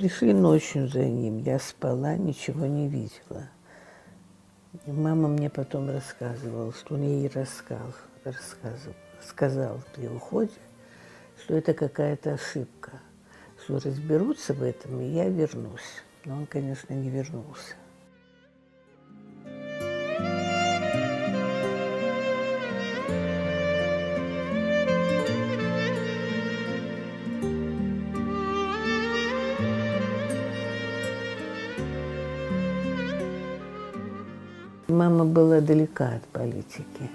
пришли ночью за ним. Я спала, ничего не видела. И мама мне потом рассказывала, что он ей сказал при уходе, что это какая-то ошибка, что разберутся в этом, и я вернусь. Но он, конечно, не вернулся. Мама была далека от политики.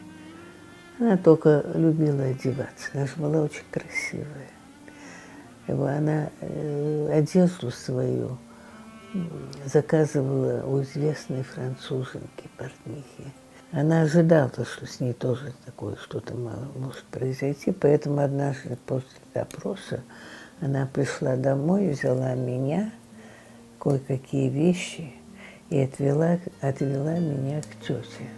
Она только любила одеваться. Она же была очень красивая. Она одежду свою заказывала у известной француженки, портнихи. Она ожидала, что с ней тоже такое что-то может произойти, поэтому однажды после допроса она пришла домой, взяла меня, кое-какие вещи и отвела меня к тете.